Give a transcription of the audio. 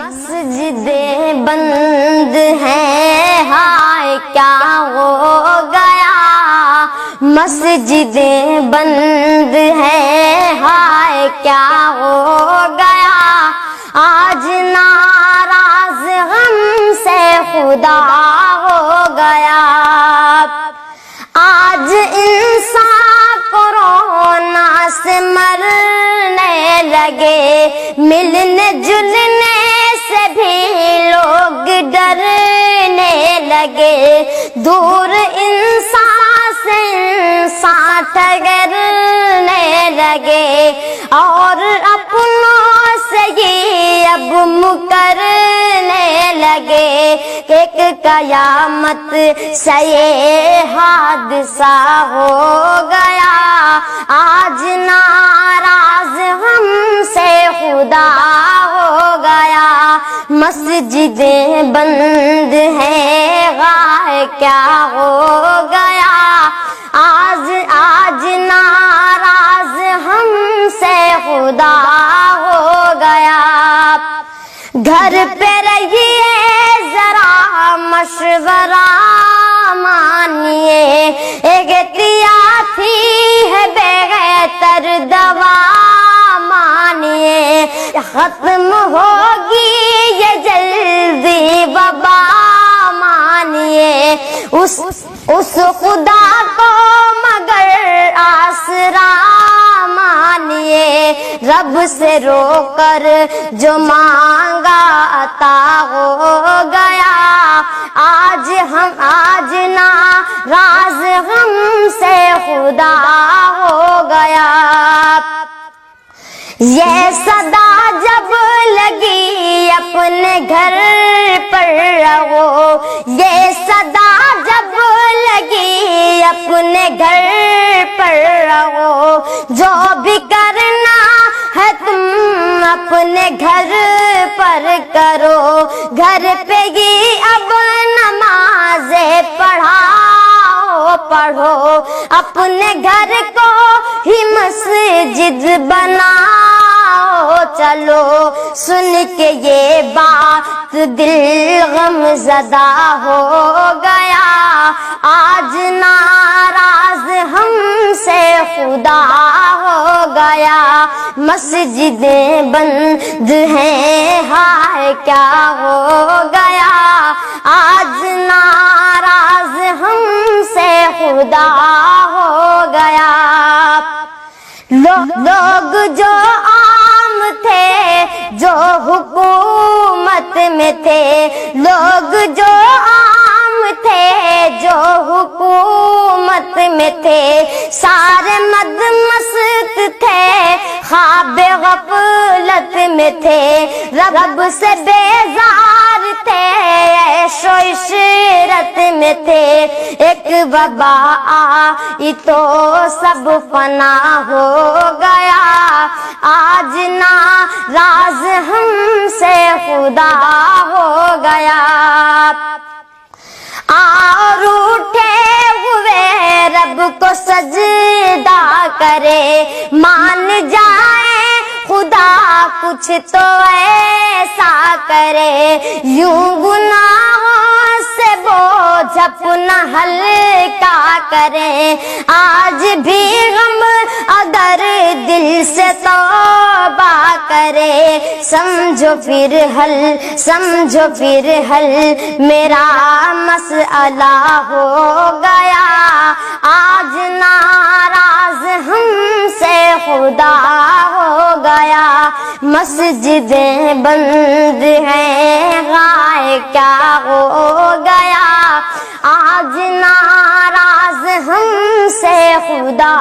مسجدیں بند ہیں، ہائے کیا ہو گیا، مسجدیں بند ہیں، ہائے کیا ہو گیا، آج ناراض ہم سے خدا ہو گیا، آج انسان کورونا سے مرنے لگے، ملنے جلنے سے بھی لوگ ڈرنے لگے، دور انسان سے انسان ٹھگرنے لگے، اور اپنوں سے ہی اب مکرنے لگے، ایک قیامت سے یہ حادثہ ہو گیا، آج ناراض ہم سے خدا ہو گیا، مسجدیں بند ہیں، ہائے کیا ہو گیا، آج ناراض ہم سے خدا ہو گیا، گھر پہ رہیے ذرا مشورہ مانیے، احتیاط ہی ہے بہتر دوا مانیے، ختم ہوگی یہ جلدی وبا مانیے، اس خدا کو مگر آسرا مانیے، رب سے رو کر جو مانگا عطا ہو گیا، آج ناراض ہم سے خدا ہو گیا، یہ صدا جب لگی اپنے گھر پر رہو، یہ صدا جب لگی اپنے گھر پر رہو، جو بھی کرنا ہے تم اپنے گھر پر کرو، گھر پہ ہی اب نمازیں پڑھو، اپنے گھر کو ہی مسجد بناؤ، چلو سن کے یہ بات دل غم زدہ ہو گیا، آج ناراض ہم سے خدا ہو گیا، مسجدیں بند ہیں، ہائے کیا ہو گیا، آج ناراض ہم سے خدا ہو گیا، لوگ جو عام تھے جو حکومت میں تھے، لوگ جو عام تھے جو حکومت میں تھے، سارے مد مست تھے، خواب غفلت میں تھے، رب سے بیزار تھے، عیش و عشرت میں تھے، ایک وبا آئی تو سب فنا ہو گیا، آج ناراض ہم سے خدا ہو گیا، اور اٹھے ہوئے رب کو سجدہ کرے، مان جائے خدا کچھ تو ایسا کرے، یوں گناہوں سے بوجھ اپنا ہلکا کرے، آج بھی غم اگر دل سے توبہ کرے، سمجھو پھر حل میرا مسئلہ ہو گیا، آج ناراض ہم سے خدا ہو گیا، مسجدیں بند ہیں، ہائے کیا ہو گیا، آج ناراض ہم سے خدا